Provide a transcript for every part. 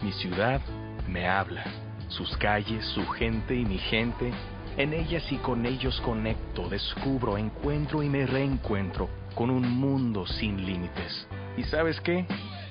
Mi ciudad me habla. Sus calles, su gente y mi gente. En ellas y con ellos conecto, descubro, encuentro y me reencuentro con un mundo sin límites. ¿Y sabes qué?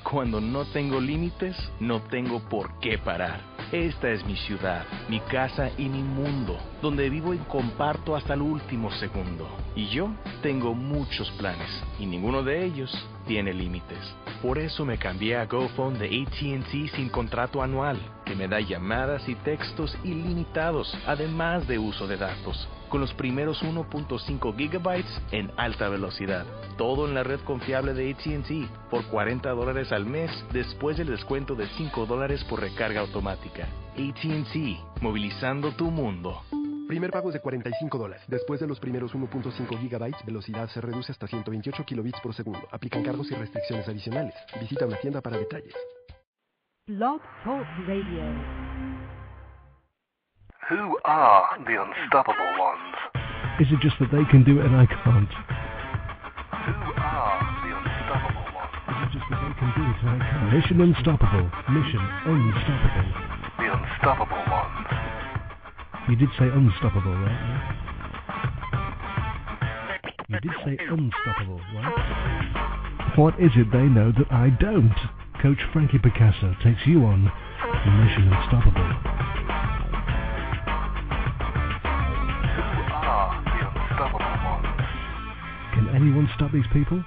Cuando no tengo límites, no tengo por qué parar. Esta es mi ciudad, mi casa y mi mundo, donde vivo y comparto hasta el último segundo. Y yo tengo muchos planes, y ninguno de ellos tiene límites. Por eso me cambié a GoPhone de AT&T sin contrato anual, que me da llamadas y textos ilimitados, además de uso de datos, con los primeros 1.5 gigabytes en alta velocidad. Todo en la red confiable de AT&T por $40 al mes después del descuento de $5 por recarga automática. AT&T, movilizando tu mundo. Primer pago es de $45. Después de los primeros 1.5 gigabytes, velocidad se reduce hasta 128 kilobits por segundo. Aplican cargos y restricciones adicionales. Visita una tienda para detalles. Blog Talk Radio. Who are the unstoppable ones? Is it just that they can do it and I can't? Who are the unstoppable ones? Is it just that they can do it and I can't? Mission Unstoppable. Mission Unstoppable. The unstoppable ones. You did say unstoppable, right? You did say unstoppable, right? What is it they know that I don't? Coach Frankie Picasso takes you on Mission Unstoppable. Who are the unstoppable ones? Can anyone stop these people?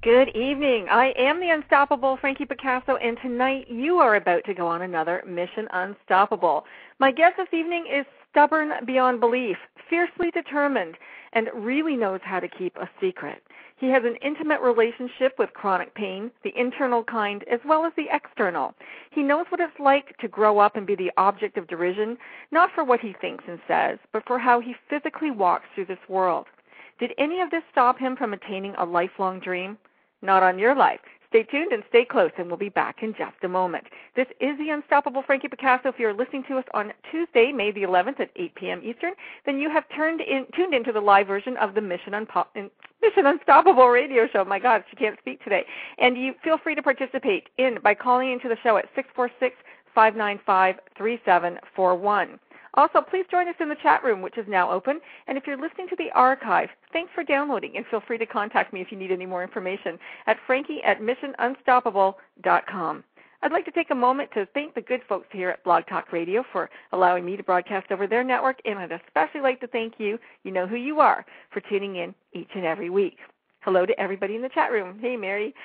Good evening. I am the Unstoppable Frankie Picasso, and tonight you are about to go on another Mission Unstoppable. My guest this evening is stubborn beyond belief, fiercely determined, and really knows how to keep a secret. He has an intimate relationship with chronic pain, the internal kind as well as the external. He knows what it's like to grow up and be the object of derision, not for what he thinks and says, but for how he physically walks through this world. Did any of this stop him from attaining a lifelong dream? Not on your life. Stay tuned and stay close, and we'll be back in just a moment. This is the Unstoppable Frankie Picasso. If you're listening to us on Tuesday, May the 11th at 8 p.m. Eastern, then you have tuned into the live version of the Mission Unstoppable radio show. My God, she can't speak today. And you feel free to participate by calling into the show at 646-595-3741. Also, please join us in the chat room, which is now open. And if you're listening to the archive, thanks for downloading, and feel free to contact me if you need any more information at frankie@missionunstoppable.com. I'd like to take a moment to thank the good folks here at Blog Talk Radio for allowing me to broadcast over their network, and I'd especially like to thank you, you know who you are, for tuning in each and every week. Hello to everybody in the chat room. Hey, Mary.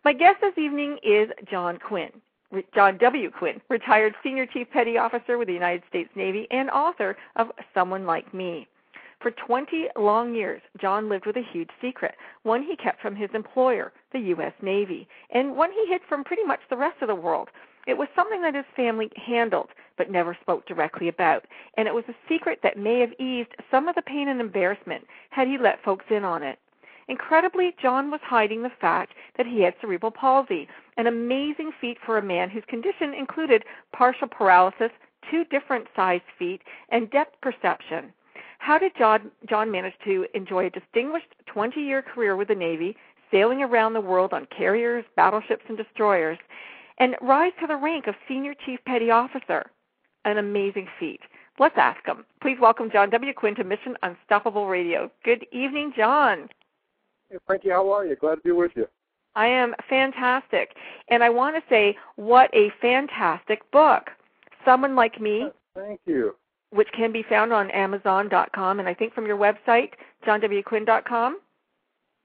My guest this evening is John W. Quinn, retired Senior Chief Petty Officer with the United States Navy and author of Someone Like Me. For 20 long years, John lived with a huge secret, one he kept from his employer, the U.S. Navy, and one he hid from pretty much the rest of the world. It was something that his family handled but never spoke directly about, and it was a secret that may have eased some of the pain and embarrassment had he let folks in on it. Incredibly, John was hiding the fact that he had cerebral palsy, an amazing feat for a man whose condition included partial paralysis, 2 different sized feet, and depth perception. How did John manage to enjoy a distinguished 20-year career with the Navy, sailing around the world on carriers, battleships, and destroyers, and rise to the rank of Senior Chief Petty Officer? An amazing feat. Let's ask him. Please welcome John W. Quinn to Mission Unstoppable Radio. Good evening, John. Hey, Frankie, how are you? Glad to be with you. I am fantastic. And I want to say, what a fantastic book. Someone Like Me. Thank you. Which can be found on Amazon.com, and I think from your website, johnwquinn.com.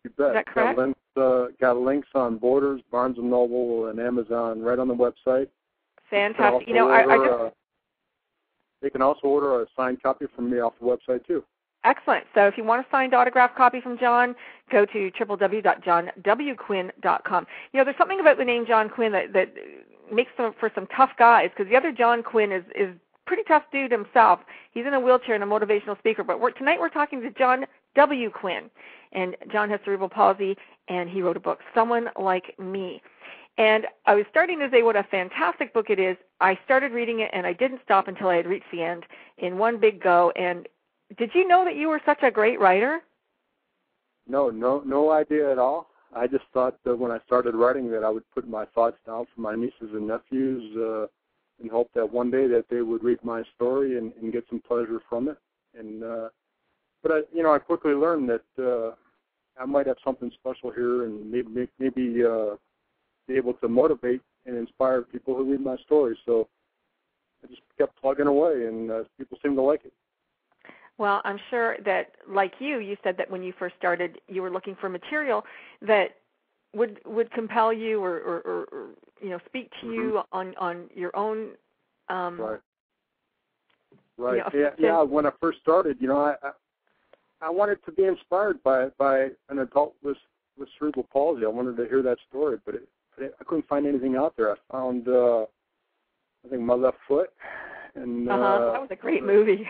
You bet. Is that correct? Got links on Borders, Barnes & Noble, and Amazon right on the website. Fantastic. They can also order a signed copy from me off the website, too. Excellent. So if you want a signed autographed copy from John, go to www.johnwquinn.com. There's something about the name John Quinn that makes for some tough guys, because the other John Quinn is pretty tough dude himself. He's in a wheelchair and a motivational speaker. But tonight we're talking to John W. Quinn. And John has cerebral palsy, and he wrote a book, Someone Like Me. And I was starting to say what a fantastic book it is. I started reading it, and I didn't stop until I had reached the end in one big go. And did you know that you were such a great writer? No idea at all. I just thought that when I started writing that I would put my thoughts down for my nieces and nephews and hope that one day that they would read my story and get some pleasure from it. And but I quickly learned that I might have something special here, and maybe be able to motivate and inspire people who read my story. So I just kept plugging away, and people seem to like it. Well, I'm sure that, like you said that when you first started, you were looking for material that would compel you or speak to you on your own. Right. You know, When I first started, I wanted to be inspired by an adult with cerebral palsy. I wanted to hear that story, but I couldn't find anything out there. I found, I think, My Left Foot. And that was a great movie.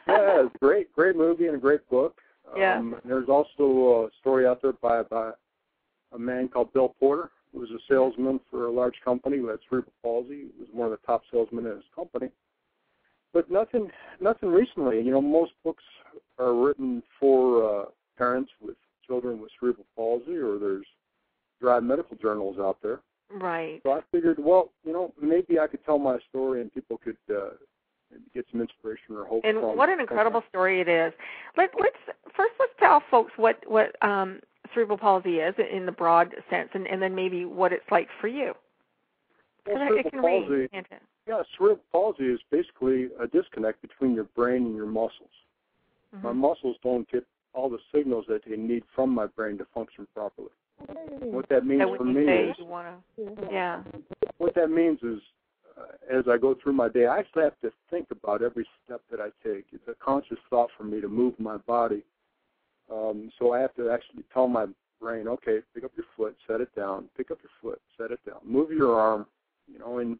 Yeah, it's a great movie and a great book. Yeah. There's also a story out there by a man called Bill Porter, who was a salesman for a large company who had cerebral palsy. He was one of the top salesmen in his company. But nothing recently. Most books are written for parents with children with cerebral palsy, or there's dry medical journals out there. Right. So I figured, well, maybe I could tell my story and people could maybe get some inspiration or hope. And from what an incredible story it is. Let's tell folks what cerebral palsy is in the broad sense, and then maybe what it's like for you. Well, cerebral palsy is basically a disconnect between your brain and your muscles. My muscles don't get all the signals that they need from my brain to function properly. What that means for me is, what that means is, as I go through my day, I actually have to think about every step that I take. It's a conscious thought for me to move my body. So I have to actually tell my brain, okay, pick up your foot, set it down. Pick up your foot, set it down. Move your arm. And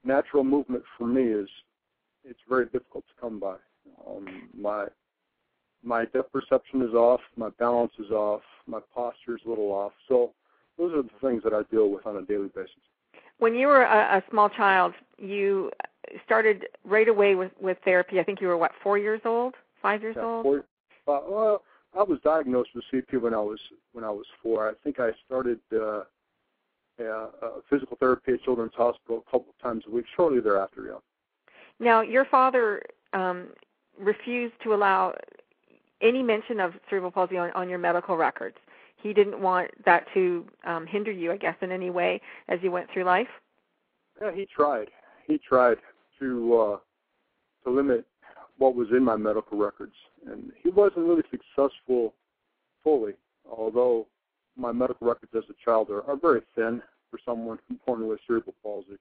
natural movement for me it's very difficult to come by. My depth perception is off, my balance is off, my posture is a little off. So those are the things that I deal with on a daily basis. When you were a small child, you started right away with therapy. I think you were, 4 years old, 5 years old? Well, I was diagnosed with CP when I was 4. I think I started physical therapy at Children's Hospital a couple of times a week shortly thereafter, yeah. Now, your father refused to allow any mention of cerebral palsy on your medical records. He didn't want that to hinder you, I guess, in any way as you went through life? Yeah, he tried. He tried to limit what was in my medical records. And he wasn't really successful fully, although my medical records as a child are very thin for someone born with cerebral palsy.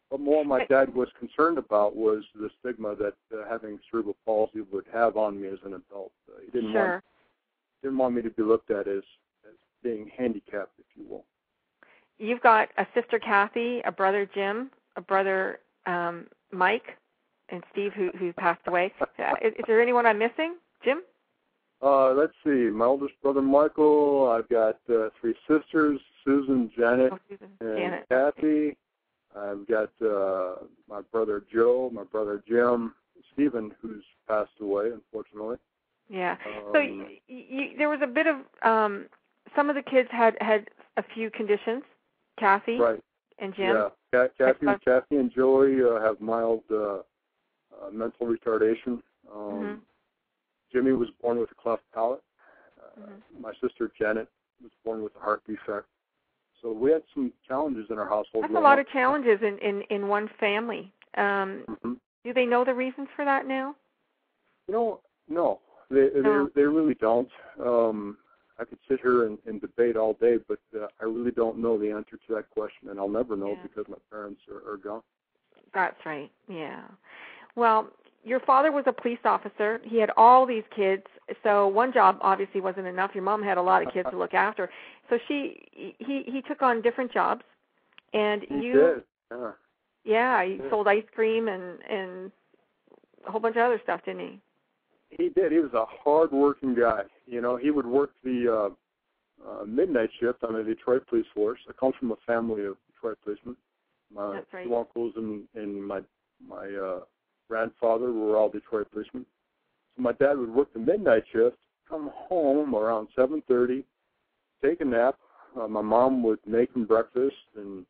But more my dad was concerned about was the stigma that having cerebral palsy would have on me as an adult. He didn't want me to be looked at as being handicapped, if you will. You've got a sister Kathy, a brother Jim, a brother Mike, and Steve who passed away. Is there anyone I'm missing? Jim? Let's see. My oldest brother Michael. I've got 3 sisters: Susan, Janet, and Kathy. I've got my brother Joe, my brother Jim, Stephen, who's passed away, unfortunately. Yeah. So there was a bit of some of the kids had a few conditions. Kathy and Jim. Yeah. Kathy and Joey have mild mental retardation. Jimmy was born with a cleft palate. My sister Janet was born with a heart defect. So we had some challenges in our household. That's a lot of challenges in one family. Do they know the reasons for that now? No. They really don't. I could sit here and debate all day, but I really don't know the answer to that question, and I'll never know because my parents are gone. That's right, yeah. Well, your father was a police officer. He had all these kids, so one job obviously wasn't enough. Your mom had a lot of kids to look after. So he took on different jobs, and he did. Yeah, he sold ice cream and a whole bunch of other stuff, didn't he? He did. He was a hard-working guy. He would work the midnight shift on the Detroit Police Force. I come from a family of Detroit policemen. My two uncles and my grandfather were all Detroit policemen. So my dad would work the midnight shift, come home around 7:30, take a nap, my mom would make him breakfast and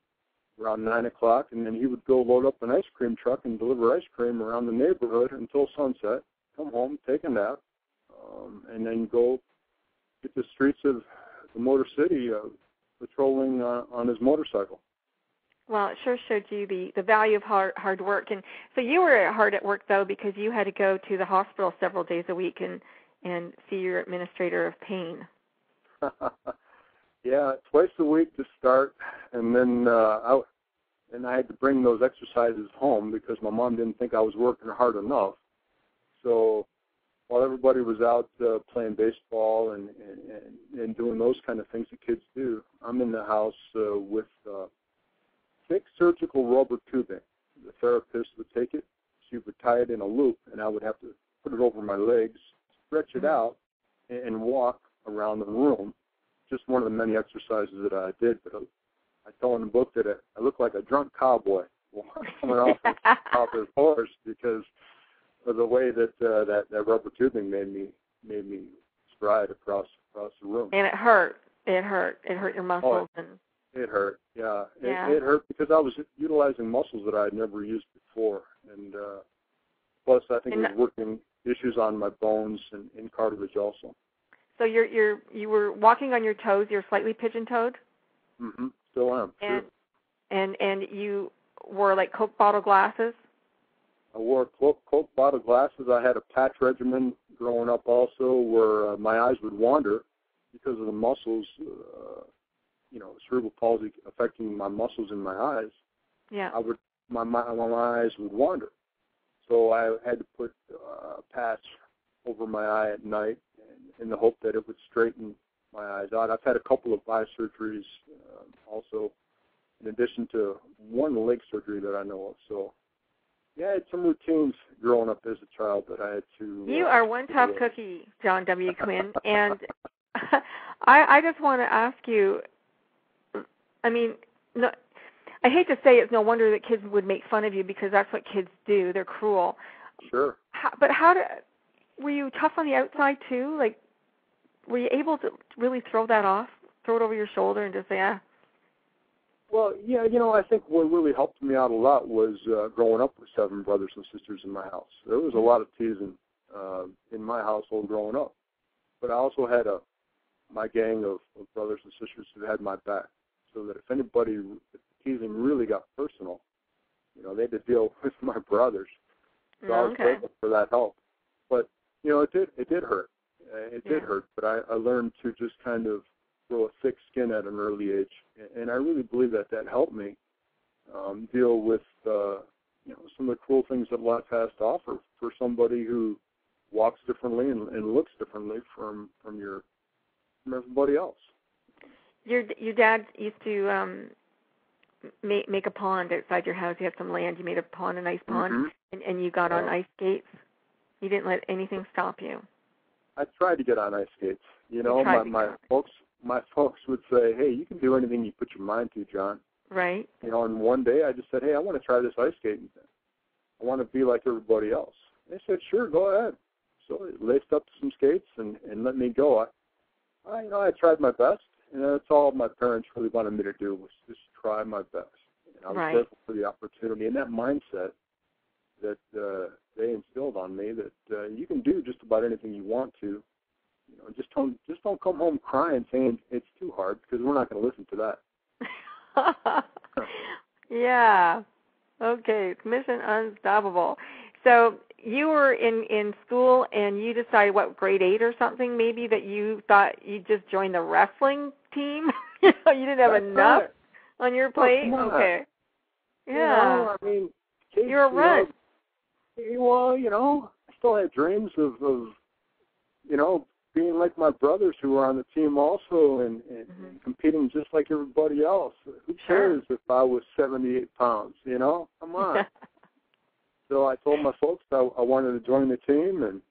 around 9 o'clock, and then he would go load up an ice cream truck and deliver ice cream around the neighborhood until sunset, come home, take a nap, and then go hit the streets of the Motor City patrolling on his motorcycle. Well, it sure showed you the value of hard work. And so you were hard at work, though, because you had to go to the hospital several days a week and see your administrator of pain. Yeah, twice a week to start, and then I had to bring those exercises home because my mom didn't think I was working hard enough. So while everybody was out playing baseball and doing those kind of things that kids do, I'm in the house with thick surgical rubber tubing. The therapist would take it, she would tie it in a loop, and I would have to put it over my legs, stretch it out, and walk around the room. Just one of the many exercises that I did, but I tell in the book that I look like a drunk cowboy coming off his horse because of the way that that rubber tubing made me stride across the room. And it hurt. It hurt your muscles. It hurt, yeah. It hurt because I was utilizing muscles that I had never used before, and plus I think it was working issues on my bones and cartilage also. So you were walking on your toes. You're slightly pigeon-toed. Mm-hmm. Still am. And you wore like Coke bottle glasses. I wore Coke bottle glasses. I had a patch regimen growing up also, where my eyes would wander because of the muscles. Cerebral palsy affecting my muscles in my eyes. Yeah. My eyes would wander, so I had to put a patch over my eye at night in the hope that it would straighten my eyes out. I've had a couple of eye surgeries also, in addition to one leg surgery that I know of. So, yeah, I had some routines growing up as a child that I had to... You are one tough cookie, John W. Quinn, and I just want to ask you, I mean, no, I hate to say it's no wonder that kids would make fun of you because that's what kids do. They're cruel. Sure. But were you tough on the outside too? Like, were you able to really throw that off, throw it over your shoulder and just say, ah? Well, yeah, I think what really helped me out a lot was growing up with 7 brothers and sisters in my house. There was a lot of teasing in my household growing up. But I also had my gang of brothers and sisters who had my back, so that if the teasing really got personal, they had to deal with my brothers. So I was grateful for that help. But, it did hurt. It did hurt, but I learned to just kind of grow a thick skin at an early age. And I really believe that helped me deal with, some of the cruel things that life has to offer for somebody who walks differently and looks differently from everybody else. Your dad used to make a pond outside your house. You had some land. You made a pond, a nice pond, and you got on ice skates. You didn't let anything stop you. I tried to get on ice skates. My folks would say, "Hey, you can do anything you put your mind to, John." Right. And one day I just said, "Hey, I want to try this ice skating thing. I want to be like everybody else." They said, "Sure, go ahead." So they laced up some skates and let me go. I tried my best, and that's all my parents really wanted me to do was just try my best. And I was grateful for the opportunity and that mindset that they instilled on me that you can do just about anything you want to. Just don't come home crying saying it's too hard, because we're not going to listen to that. Yeah. Okay. It's mission unstoppable. So you were in school and you decided, grade 8 or something, maybe, that you thought you'd just join the wrestling team? You didn't have enough on your plate? Okay. Yeah. Kids, you're a run. I still had dreams of being like my brothers who were on the team also and competing just like everybody else. Who cares if I was 78 pounds, Come on. So I told my folks I wanted to join the team, and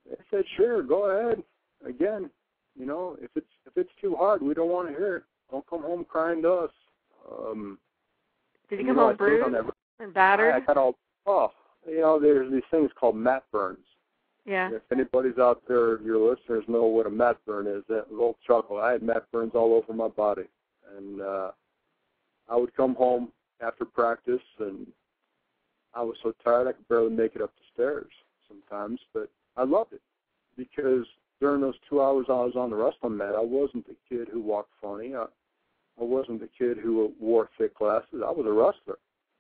they said, "Sure, go ahead. Again, if it's too hard, we don't want to hear it. Don't come home crying to us." Did you come home bruised and battered? I got all, there's these things called mat burns. Yeah. If anybody's out there, your listeners know what a mat burn is. That little chuckle. I had mat burns all over my body, and I would come home after practice, and I was so tired I could barely make it up the stairs sometimes. But I loved it because during those 2 hours I was on the wrestling mat, I wasn't the kid who walked funny. I wasn't the kid who wore thick glasses. I was a wrestler,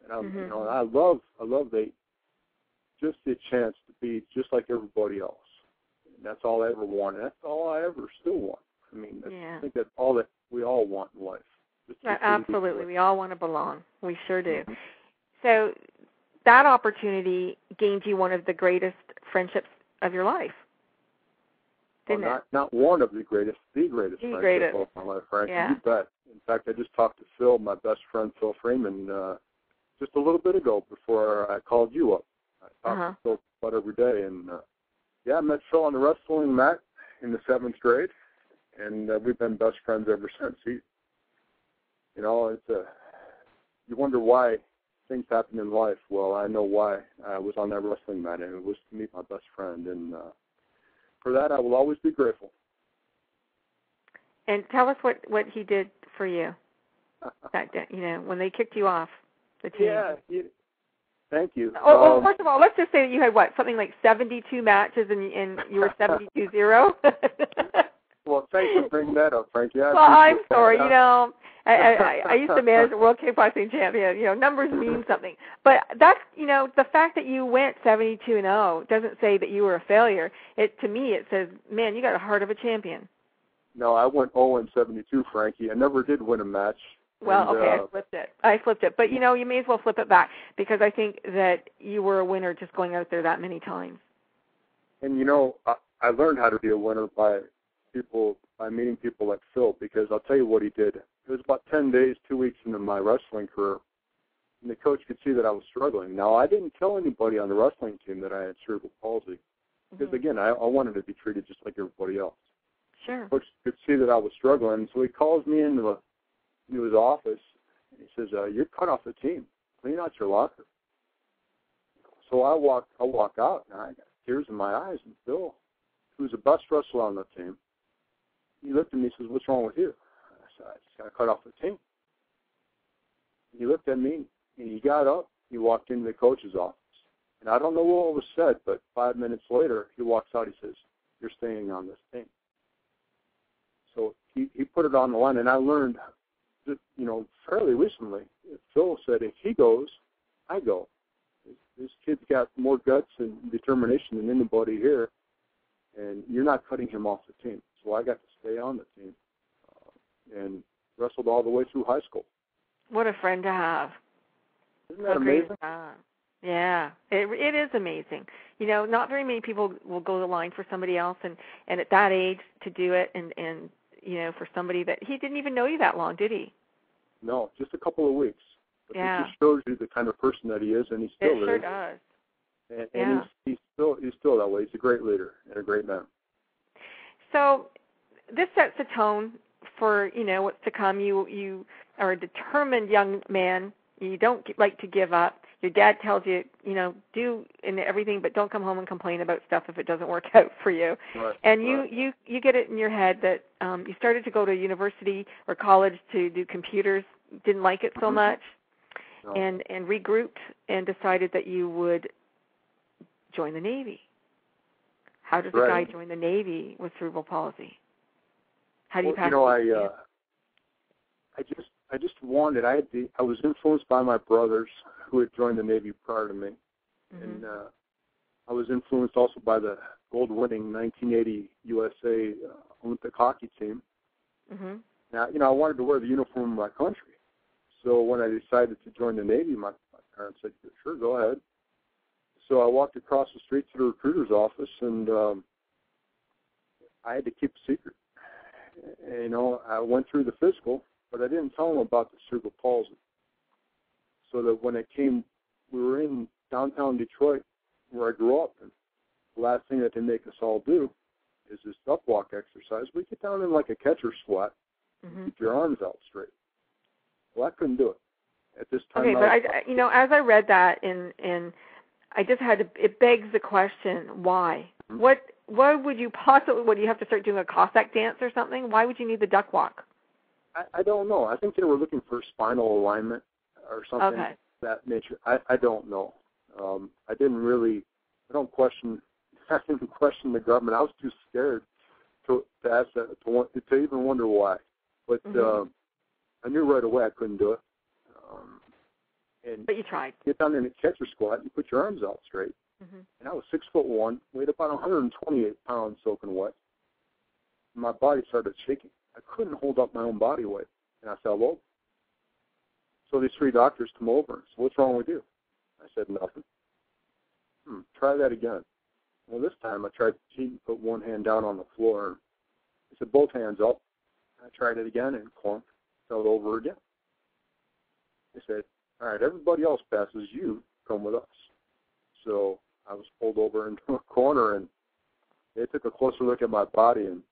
and you know, I love just the chance to be just like everybody else. And that's all I ever wanted. That's all I ever still want. I mean, I think that's all that we all want in life. Absolutely. We all want to belong. We sure do. So that opportunity gained you one of the greatest friendships of your life, didn't it? Not one of the greatest, the greatest friendship of my life, Frank. Yeah. You bet. In fact, I just talked to Phil, my best friend, Phil Freeman, just a little bit ago before I called you up. I talk to Phil about every day, and I met Phil on the wrestling mat in the 7th grade, and we've been best friends ever since. You know, you wonder why things happen in life. Well, I know why. I was on that wrestling mat, and it was to meet my best friend, and for that I will always be grateful. And tell us what he did for you that day, you know, when they kicked you off the team. Yeah. Thank you. Well, first of all, let's just say that you had, something like 72 matches, and you were 72-0? Well, thanks for bringing that up, Frankie. Well, I'm sorry. You know, I used to manage a World Kickboxing Champion. You know, numbers mean something. But that's, you know, the fact that you went 72-0 doesn't say that you were a failure. To me, it says, man, you got a heart of a champion. No, I went 0-72, Frankie. I never did win a match. Well, okay, I flipped it. But, you know, you may as well flip it back because I think that you were a winner just going out there that many times. And, you know, I learned how to be a winner by meeting people like Phil, because I'll tell you what he did. It was about 10 days, 2 weeks into my wrestling career, and the coach could see that I was struggling. Now, I didn't tell anybody on the wrestling team that I had cerebral palsy because, again, I wanted to be treated just like everybody else. Sure. The coach could see that I was struggling, so he calls me into his office, and he says, you're cut off the team. Clean out your locker. So I walk out, and I got tears in my eyes, and Phil, who's the best wrestler on the team, he looked at me and says, what's wrong with you? I said, I just got cut off the team. And he looked at me, and he got up, he walked into the coach's office. And I don't know what was said, but 5 minutes later, he walks out, he says, you're staying on this team. So he put it on the line, and I learned, you know, fairly recently, Phil said, if he goes, I go. This kid's got more guts and determination than anybody here, and you're not cutting him off the team. So I got to stay on the team and wrestled all the way through high school. What a friend to have. Isn't that amazing? Yeah, it is amazing. You know, not very many people will go the line for somebody else, and at that age to do it, and you know, for somebody that he didn't even know you that long, did he? No, just a couple of weeks. But yeah. It just shows you the kind of person that he is, and he still is. It sure does. And he's still that way. He's a great leader and a great man. So this sets the tone for, you know, what's to come. You are a determined young man. You don't like to give up. Your dad tells you, you know, do and everything, but don't come home and complain about stuff if it doesn't work out for you. Right, and you get it in your head that you started to go to university or college to do computers, didn't like it so much, no. and regrouped and decided that you would join the Navy. How does a guy join the Navy with cerebral palsy? How do you pass? You know, I just wanted. I was influenced by my brothers who had joined the Navy prior to me, and I was influenced also by the gold-winning 1980 USA Olympic hockey team. Now, you know, I wanted to wear the uniform of my country. So when I decided to join the Navy, my parents said, "Sure, go ahead." So I walked across the street to the recruiter's office, and I had to keep a secret. You know, I went through the physical, but I didn't tell them about the cerebral palsy. So that when it came, we were in downtown Detroit, where I grew up, and the last thing that they make us all do is this upwalk exercise. We get down in like a catcher squat, keep your arms out straight. Well, I couldn't do it at this time. Okay, but you know, as I read that, and I just had to. It begs the question, why? What would you possibly? Would you have to start doing a Cossack dance or something? Why would you need the duck walk? I don't know. I think they were looking for spinal alignment or something of that nature. I don't know. I didn't question the government. I was too scared to ask that, to even wonder why. But I knew right away I couldn't do it. But you tried. Get down in a catcher squat, you put your arms out straight. And I was 6'1", weighed about 128 pounds soaking wet. My body started shaking. I couldn't hold up my own body weight, and I fell over. So these 3 doctors come over and said, "What's wrong with you?" I said, "Nothing." Try that again. Well, this time I tried to put one hand down on the floor. I said, "Both hands up." I tried it again and clunked, fell over again. They said, "All right, everybody else passes, you come with us." So I was pulled over into a corner, and they took a closer look at my body and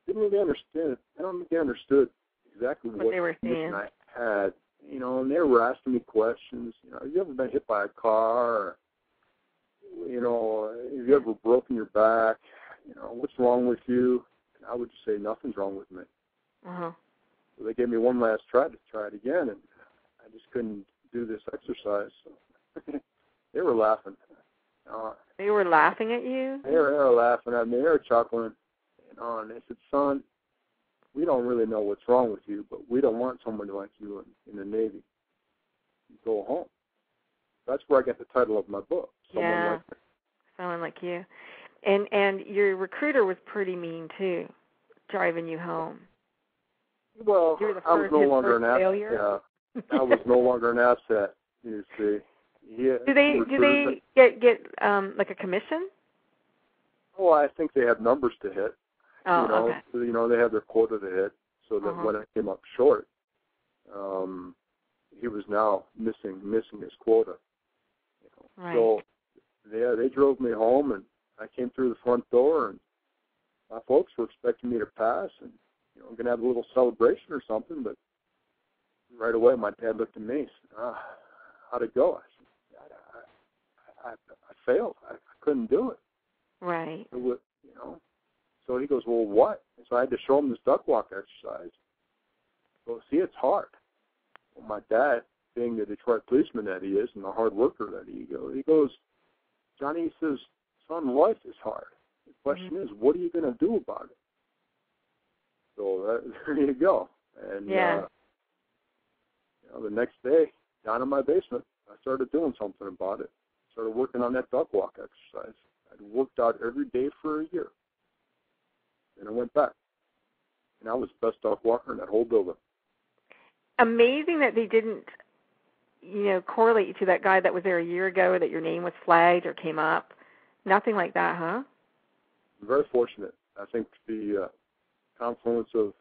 didn't really understand it. I don't think they understood exactly what they were saying. I had. And they were asking me questions. Have you ever been hit by a car? Or, have you ever broken your back? What's wrong with you? And I would just say, nothing's wrong with me. So they gave me one last try to try it again, and I just couldn't do this exercise. So they were laughing. They were laughing at you? They were laughing at me. They were chuckling. And they said, "Son, we don't really know what's wrong with you, but we don't want somebody like you in the Navy. Go home." That's where I got the title of my book. Someone like you. And your recruiter was pretty mean too, driving you home. Well, I was no longer an asset. Yeah, I was no longer an asset. You see. Yeah. Do they get like a commission? Oh, I think they have numbers to hit. Oh, okay. They have their quota to hit, so that when it came up short, he was now missing his quota. Right. So, they drove me home, and I came through the front door, and my folks were expecting me to pass, and I'm going to have a little celebration or something, but right away my dad looked at me and said, "How'd it go?" I said, I failed. I couldn't do it. Right. So he goes, "Well, what?" And so I had to show him this duck walk exercise. Well, see, it's hard. Well, my dad, being the Detroit policeman that he is and the hard worker that he goes, "Johnny," he says, "son, life is hard. The question is, what are you going to do about it?" So there you go. And the next day, down in my basement, I started doing something about it. Started working on that duck walk exercise. I'd worked out every day for a year. And I went back. And I was the best duck walker in that whole building. Amazing that they didn't, correlate you to that guy that was there a year ago, or that your name was flagged or came up. Nothing like that, huh? I'm very fortunate. I think the confluence of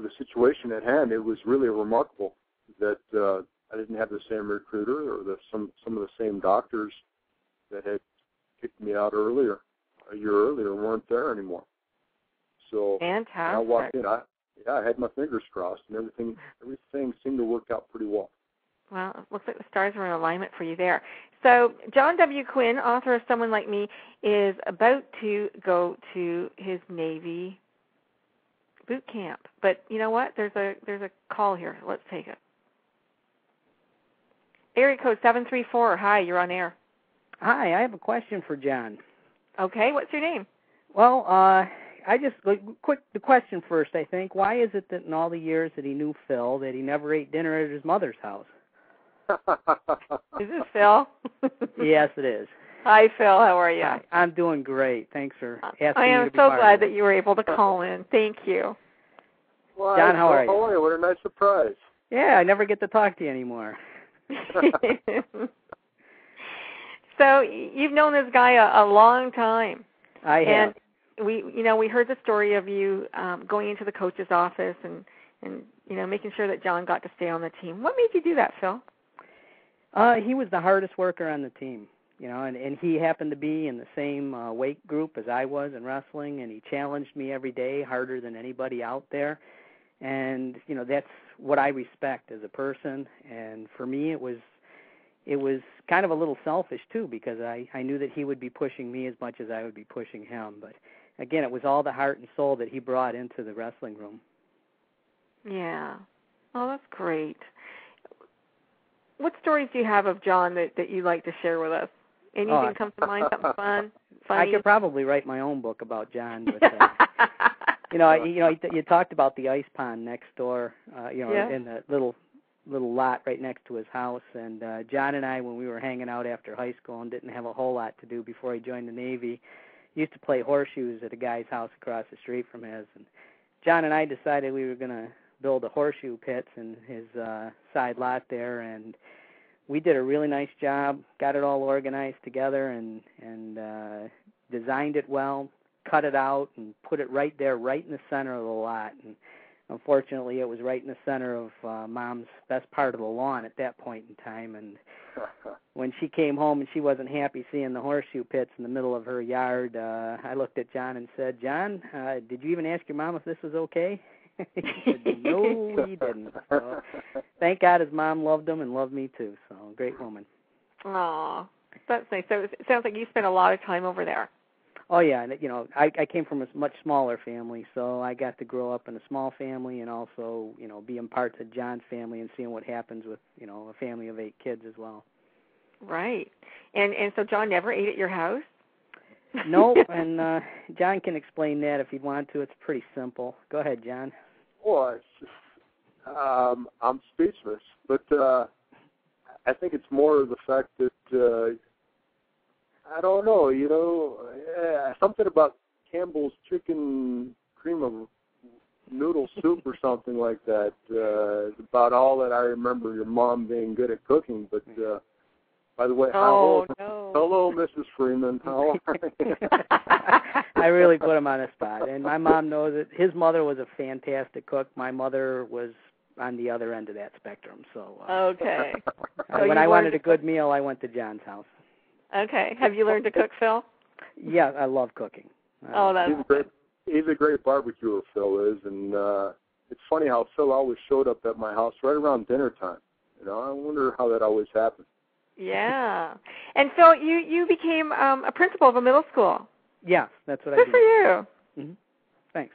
the situation at hand, it was really remarkable that I didn't have the same recruiter or some of the same doctors that had kicked me out a year earlier, weren't there anymore. So fantastic. I walked in. I had my fingers crossed, and everything seemed to work out pretty well. Well, it looks like the stars were in alignment for you there. So John W. Quinn, author of Someone Like Me, is about to go to his Navy boot camp. But you know what? There's a call here. Let's take it. Area code 734. Hi, you're on air. Hi, I have a question for John. Okay, what's your name? Well, the question first, I think. Why is it that in all the years that he knew Phil, that he never ate dinner at his mother's house? Is this Phil? Yes, it is. Hi, Phil. How are you? Hi, I'm doing great. Thanks for asking me to be I am so glad that you were able to call in. Thank you. Well, John, how are you? How are you? What a nice surprise. Yeah, I never get to talk to you anymore. So you've known this guy a long time. I have. And we heard the story of you going into the coach's office and making sure that John got to stay on the team. What made you do that, Phil? He was the hardest worker on the team, and he happened to be in the same weight group as I was in wrestling, and he challenged me every day harder than anybody out there. And, that's what I respect as a person. And for me, it was, it was kind of a little selfish, too, because I knew that he would be pushing me as much as I would be pushing him. But, again, it was all the heart and soul that he brought into the wrestling room. Yeah. Oh, that's great. What stories do you have of John that you'd like to share with us? Anything come to mind, something fun, funny? I could probably write my own book about John, but you talked about the ice pond next door, in the little lot right next to his house, and John and I, when we were hanging out after high school and didn't have a whole lot to do before he joined the Navy, used to play horseshoes at a guy's house across the street from his, and John and I decided we were going to build a horseshoe pits in his side lot there, and we did a really nice job, got it all organized together, and designed it well, cut it out, and put it right there, right in the center of the lot. And unfortunately, it was right in the center of Mom's best part of the lawn at that point in time. And when she came home and she wasn't happy seeing the horseshoe pits in the middle of her yard, I looked at John and said, "John, did you even ask your mom if this was okay?" He said, "No, he didn't." So, thank God his mom loved him and loved me too. So, great woman. Aw, that's nice. So it sounds like you spent a lot of time over there. Oh yeah, and I came from a much smaller family, so I got to grow up in a small family and also being part of John's family and seeing what happens with a family of 8 kids as well. Right, and so John never ate at your house? No, and John can explain that if he'd want to. It's pretty simple. Go ahead, John. Well, it's just, I'm speechless, but I think it's more of the fact that I don't know, something about Campbell's chicken cream of noodle soup or something like that. It's about all that I remember your mom being good at cooking. But by the way, hello, Mrs. Freeman. How are you? I really put him on the spot, and my mom knows it. His mother was a fantastic cook. My mother was on the other end of that spectrum. So okay. When I wanted a good meal, I went to John's house. Okay. Have you learned to cook, Phil? Yeah, I love cooking. He's a great barbecuer, Phil is, and it's funny how Phil always showed up at my house right around dinner time. I wonder how that always happened. Yeah. And Phil, you became a principal of a middle school. Yeah, that's what I did. Good for you. Mm-hmm. Thanks.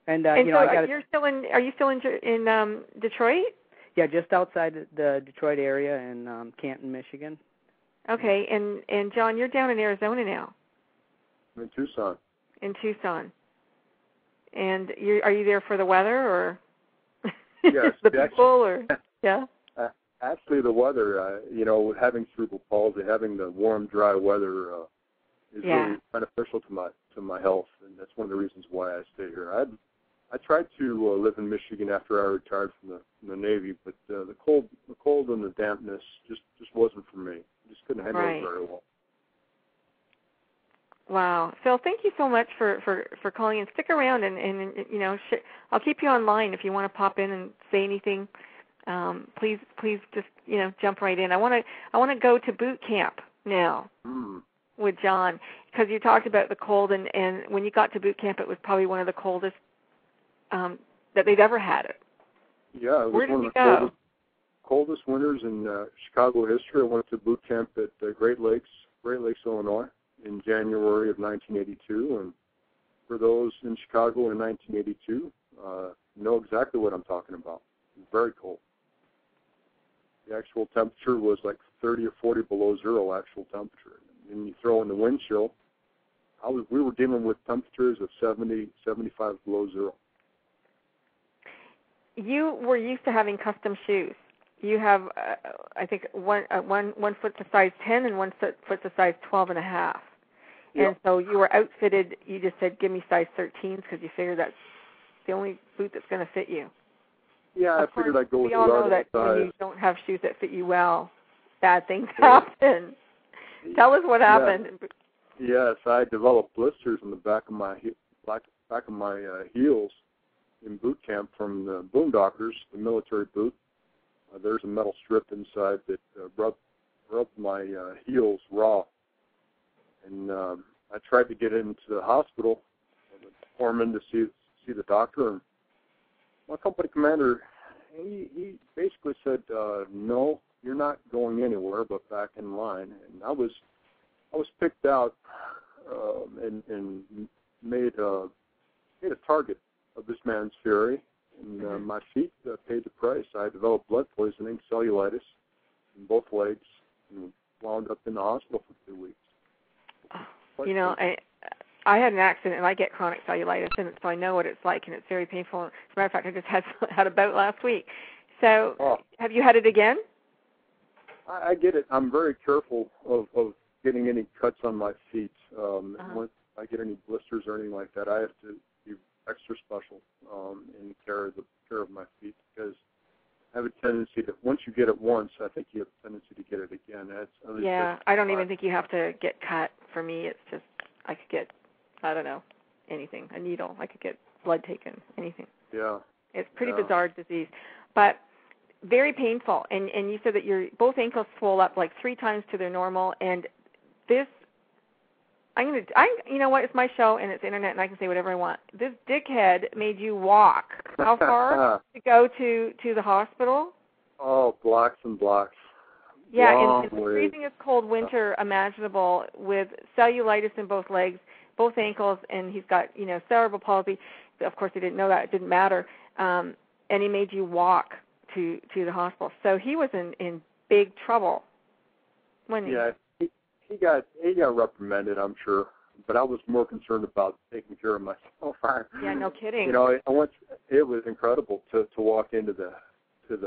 And so I got. Are you still in Detroit? Yeah, just outside the Detroit area in Canton, Michigan. Okay, and John, you're down in Arizona now. I'm in Tucson. In Tucson. And are you there for the weather or yes, the people or yeah? Actually, the weather. Having cerebral palsy, having the warm, dry weather is really beneficial to my health, and that's one of the reasons why I stay here. I tried to live in Michigan after I retired from the Navy, but the cold and the dampness just wasn't for me. I just couldn't handle it very well. Wow, Phil, thank you so much for calling in. Stick around and I'll keep you online if you want to pop in and say anything. Please just jump right in. I want to go to boot camp now with John because you talked about the cold and when you got to boot camp it was probably one of the coldest that they'd ever had it. Yeah, it was Where did one you of go? the coldest winters in Chicago history. I went to boot camp at Great Lakes, Illinois, in January of 1982. And for those in Chicago in 1982, know exactly what I'm talking about. It was very cold. The actual temperature was like 30 or 40 below zero actual temperature. And you throw in the wind chill, we were dealing with temperatures of 70, 75 below zero. You were used to having custom shoes. You have, I think, one foot to size 10 and one foot to size 12 and a half. Yep. And so you were outfitted, you just said, give me size 13s because you figured that's the only boot that's going to fit you. Yeah, I figured I'd go with the right size. We all know that when you don't have shoes that fit you well, bad things happen. Tell us what happened. Yes, I developed blisters in the back of my heels in boot camp from the Boondockers, the military boot. There's a metal strip inside that rubbed my heels raw. And I tried to get into the hospital, the foreman, to see the doctor. And my company commander, he basically said, no, you're not going anywhere but back in line. And I was picked out and made a target of this man's fury, and my feet paid the price. I developed blood poisoning, cellulitis in both legs, and wound up in the hospital for 2 weeks. I had an accident, and I get chronic cellulitis, and so I know what it's like, and it's very painful. As a matter of fact, I just had a bout last week. So have you had it again? I get it. I'm very careful of getting any cuts on my feet. Once I get any blisters or anything like that, I have to be extra special in care of my feet, because I have a tendency that once you get it once, I think you have a tendency to get it again. I don't even think you have to get cut. For me, it's just I could get, I don't know, anything, a needle. I could get blood taken, anything. Yeah. It's pretty bizarre disease, but very painful. And you said that your both ankles swole up like 3 times to their normal. And this, you know what? It's my show and it's internet, and I can say whatever I want. This dickhead made you walk. How far to go to the hospital? Oh, blocks and blocks. Yeah, in the freezingest cold winter imaginable, with cellulitis in both legs, both ankles, and he's got, cerebral palsy. Of course, he didn't know that. It didn't matter. And he made you walk to the hospital. So he was in big trouble, wasn't he? Yeah, he got reprimanded, I'm sure. But I was more concerned about taking care of myself. Yeah, no kidding. It was incredible to walk into the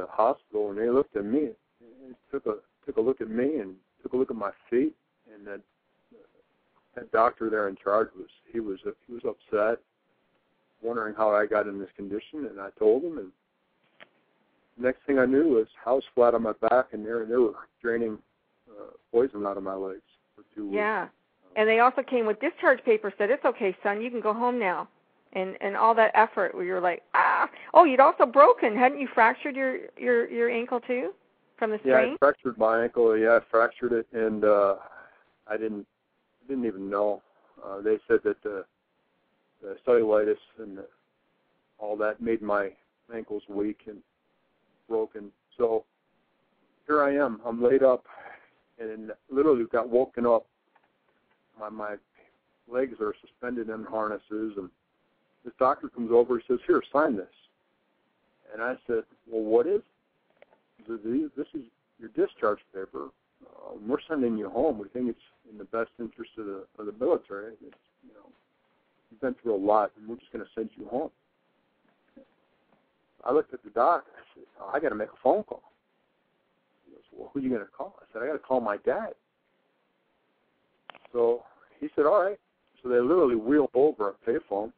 hospital, and they looked at me, and took a look at me, and took a look at my feet, and that doctor there in charge was upset, wondering how I got in this condition, and I told him, and the next thing I knew was I was flat on my back, and they were draining poison out of my legs for 2 weeks. Yeah, and they also came with discharge papers, said, it's okay, son, you can go home now. And all that effort where you're like, you'd also broken. Hadn't you fractured your ankle too from the strain? Yeah, I fractured my ankle. Yeah, I fractured it, and I didn't even know. They said that the cellulitis and all that made my ankles weak and broken. So here I am. I'm laid up, and literally got woken up. My legs are suspended in harnesses, and this doctor comes over. He says, "Here, sign this." And I said, "Well, what is it?" He said, "This is your discharge paper. We're sending you home. We think it's in the best interest of the military. You've been through a lot, and we're just going to send you home." I looked at the doc. I said, "I got to make a phone call." He goes, "Well, who are you going to call?" I said, "I got to call my dad." So he said, "All right." So they literally wheeled over a payphone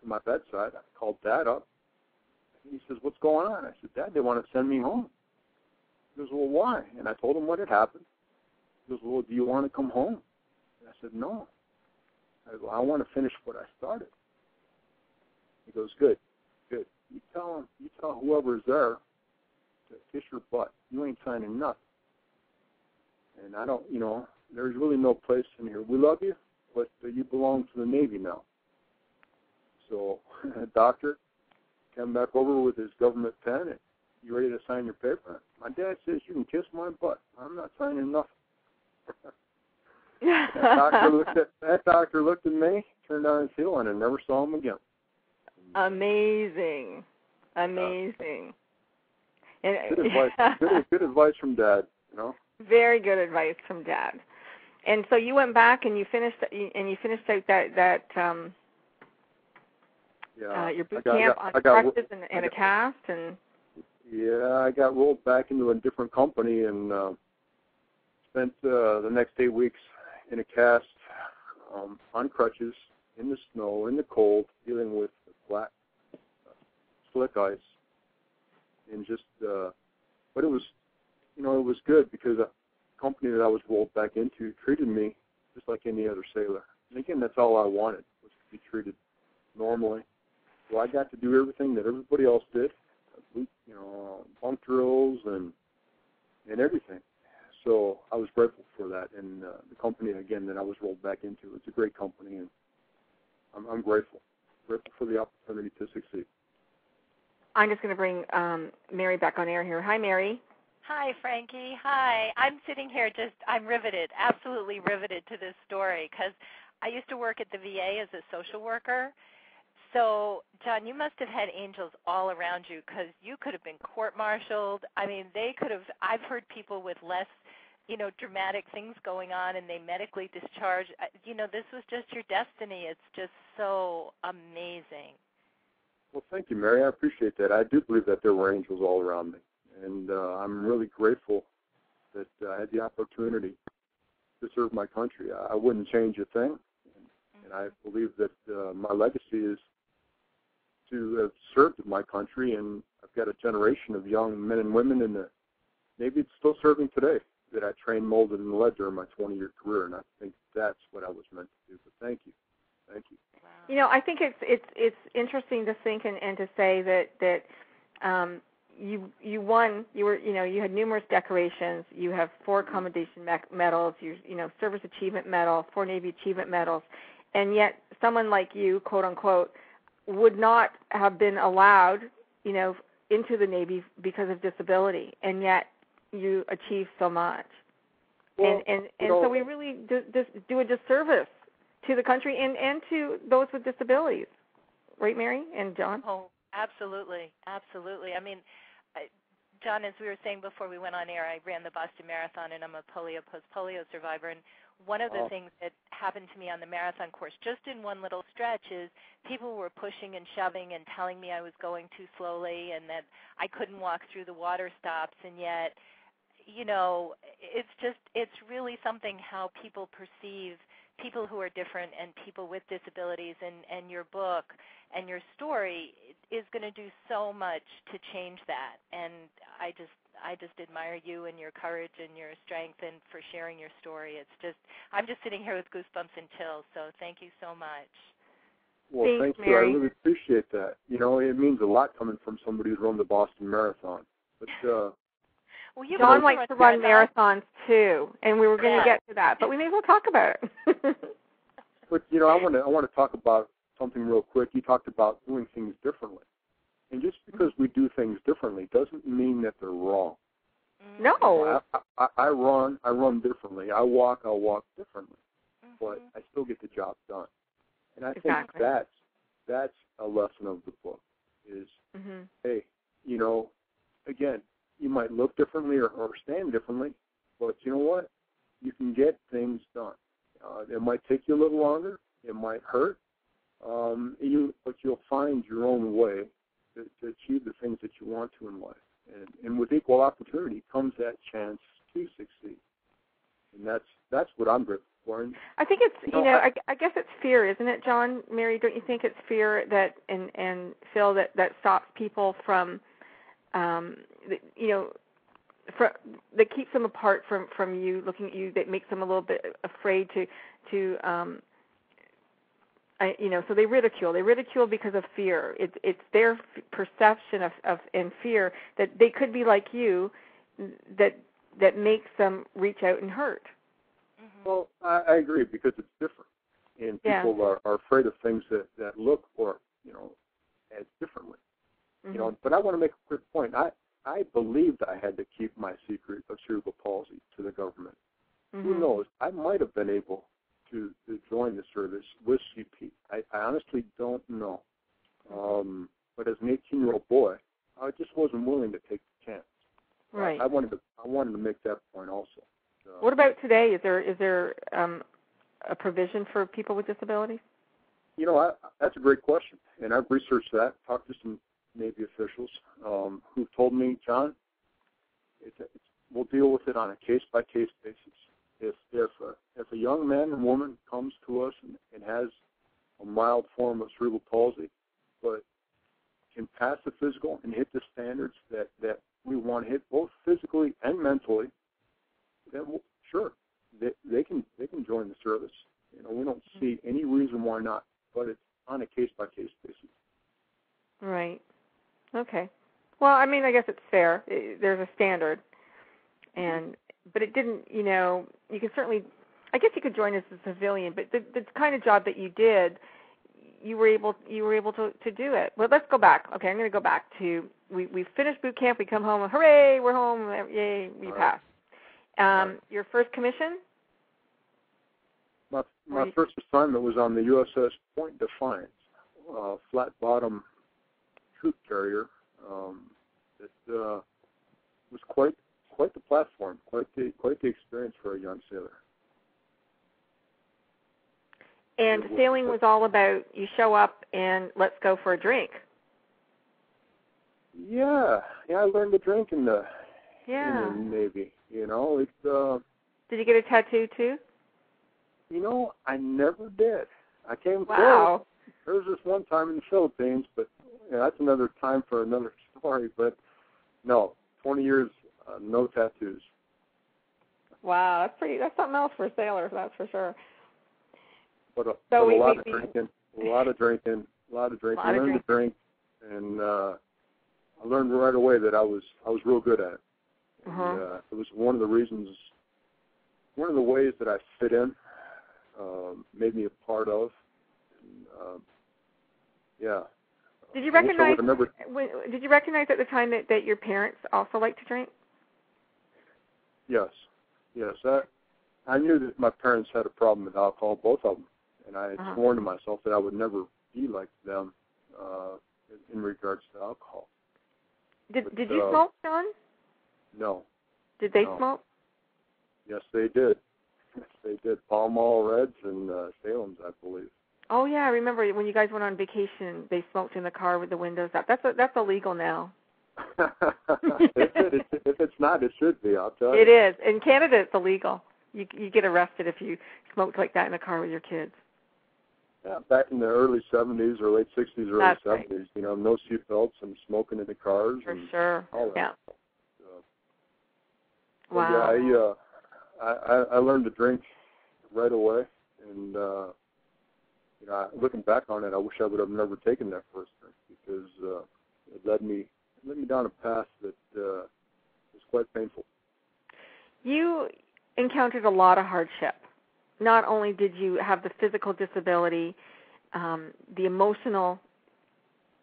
to my bedside. I called Dad up. He says, "What's going on?" I said, "Dad, they want to send me home." He goes, "Well, why?" And I told him what had happened. He goes, "Well, do you want to come home?" And I said, "No." I go, "I want to finish what I started." He goes, Good. You tell whoever's there to kiss your butt. You ain't signing nothing. And I don't, there's really no place in here. We love you, but you belong to the Navy now. So, doctor came back over with his government pen, and you ready to sign your paper? My dad says you can kiss my butt. I'm not signing nothing. That doctor looked at me, turned on his heel, and I never saw him again. Amazing. Good advice. Good advice from Dad. Very good advice from Dad. And so you went back and you finished out that your boot camp on crutches and a cast and. Yeah, I got rolled back into a different company and spent the next 8 weeks in a cast on crutches in the snow, in the cold, dealing with black, slick ice, and just. But it was, it was good because the company that I was rolled back into treated me just like any other sailor. And again, that's all I wanted, was to be treated normally. So I got to do everything that everybody else did. Bunk drills and everything. So I was grateful for that, and the company again that I was rolled back into. It's a great company, and I'm grateful for the opportunity to succeed. I'm just going to bring Mary back on air here. Hi, Mary. Hi, Frankie. Hi. I'm sitting here I'm riveted, absolutely riveted to this story because I used to work at the VA as a social worker. So, John, you must have had angels all around you because you could have been court-martialed. I mean, I've heard people with less, dramatic things going on and they medically discharge. This was just your destiny. It's just so amazing. Well, thank you, Mary. I appreciate that. I do believe that there were angels all around me. And I'm really grateful that I had the opportunity to serve my country. I wouldn't change a thing. And I believe that my legacy is to have served my country. And I've got a generation of young men and women in the Navy that's still serving today that I trained, molded, and led during my 20-year career. And I think that's what I was meant to do. But thank you. Thank you. I think it's interesting to think and to say that you won. You had numerous decorations. You have 4 Commendation medals. Service Achievement Medal, 4 Navy Achievement Medals, and yet someone like you, quote unquote, would not have been allowed, into the Navy because of disability, and yet you achieved so much. Well, and so we really do a disservice to the country and to those with disabilities, right, Mary and John? Oh, absolutely, absolutely. I mean, John, as we were saying before we went on air, I ran the Boston Marathon, and I'm a post-polio survivor. And one of the things that happened to me on the marathon course, just in one little stretch, is people were pushing and shoving and telling me I was going too slowly and that I couldn't walk through the water stops. And yet, it's really something how people perceive people who are different and people with disabilities, and your book and your story is going to do so much to change that. And I just admire you and your courage and your strength and for sharing your story. I'm just sitting here with goosebumps and chills, so thank you so much. Well, thank you. Mary. I really appreciate that. It means a lot coming from somebody who's run the Boston Marathon. But John likes to run marathons too, and we were going to get to that, but we may as well talk about it. But I want to talk about something real quick. You talked about doing things differently, and just because we do things differently doesn't mean that they're wrong. No. I run differently. I'll walk differently, but I still get the job done. And I think that's a lesson of the book. Is hey, again, you might look differently or stand differently, but you know what? You can get things done. It might take you a little longer. It might hurt. But you'll find your own way to achieve the things that you want to in life. And with equal opportunity comes that chance to succeed. And that's what I'm grateful for. And, I think it's, I guess it's fear, isn't it, John? Mary, don't you think it's fear that, and Phil, that stops people from, that keeps them apart from you, looking at you, that makes them a little bit afraid to so they ridicule. They ridicule because of fear. It's their perception of and fear that they could be like you that makes them reach out and hurt. Well, I agree because it's different, and people are afraid of things that look or as differently. But I want to make a quick point. I believed I had to keep my secret of cerebral palsy to the government. Who knows? I might have been able to join the service with CP. I honestly don't know. But as an 18-year-old boy, I just wasn't willing to take the chance. Right. I wanted to make that point also. What about today? Is there a provision for people with disabilities? That's a great question, and I've researched that. Talked to some Navy officials who've told me, John, we'll deal with it on a case-by-case basis. If a young man and woman comes to us and has a mild form of cerebral palsy, but can pass the physical and hit the standards that we want to hit, both physically and mentally, then sure, they can join the service. We don't see any reason why not, but it's on a case-by-case basis. Right. Okay. Well, I mean, I guess it's fair. There's a standard, but it didn't. You can certainly. I guess you could join as a civilian, but the kind of job that you did, you were able to do it. Well, let's go back. Okay, I'm going to go back to we finished boot camp, we come home, hooray, we're home, yay, we pass. Your first commission? My first assignment was on the USS Point Defiance, flat bottom troop carrier. It was quite the platform, quite the experience for a young sailor. And sailing was all about you show up and let's go for a drink. Yeah, I learned to drink in the Navy. You know, did you get a tattoo too? You know, I never did. I came close. There was this one time in the Philippines, but that's another time for another story. But no, 20 years, no tattoos. Wow, that's something else for sailors, that's for sure. But a lot of drinking. I learned to drink, and I learned right away that I was real good at it. And, it was one of the ways that I fit in, made me a part of. And, Did you recognize? Did you recognize at the time that your parents also liked to drink? Yes. I knew that my parents had a problem with alcohol, both of them. And I had sworn to myself that I would never be like them in regards to alcohol. Did you smoke, John? No. Did they smoke? Yes, they did. Yes, they did. Pall Mall Reds and Salem's, I believe. Oh yeah, I remember when you guys went on vacation. They smoked in the car with the windows up. That's illegal now. If it's not, it should be. I'll tell you. It is. In Canada, it's illegal. You get arrested if you smoked like that in the car with your kids. Yeah, back in the early 70s or late 60s, early 70s, right. You know, no seat belts and smoking in the cars. For and sure. All that. Yeah. Wow. Yeah, I learned to drink right away, and looking back on it, I wish I would have never taken that first drink because it led me down a path that was quite painful. You encountered a lot of hardship. Not only did you have the physical disability, the emotional,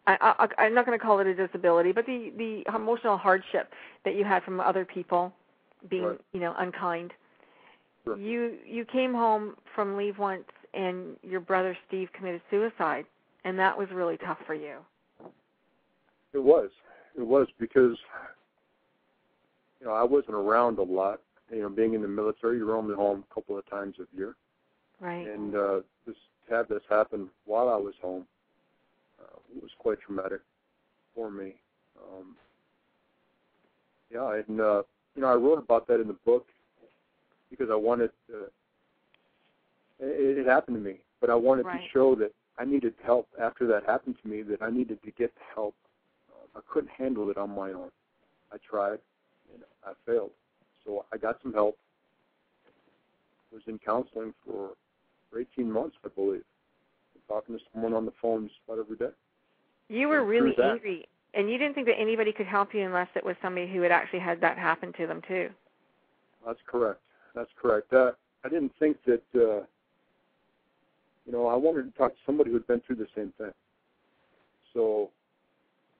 I'm not going to call it a disability, but the emotional hardship that you had from other people being, right. Unkind. Sure. You came home from leave once and your brother Steve committed suicide, and that was really tough for you. It was because, I wasn't around a lot. Being in the military, you're only home a couple of times a year. Right. And to have this happen while I was home was quite traumatic for me. I wrote about that in the book because I wanted it happened to me, but I wanted to show that I needed help after that happened to me, that I needed to get help. I couldn't handle it on my own. I tried, and I failed. So I got some help. Was in counseling for 18 months, I believe. Talking to someone on the phone just about every day. You were really angry, and you didn't think that anybody could help you unless it was somebody who had actually had that happen to them too. That's correct. I didn't think that, I wanted to talk to somebody who had been through the same thing. So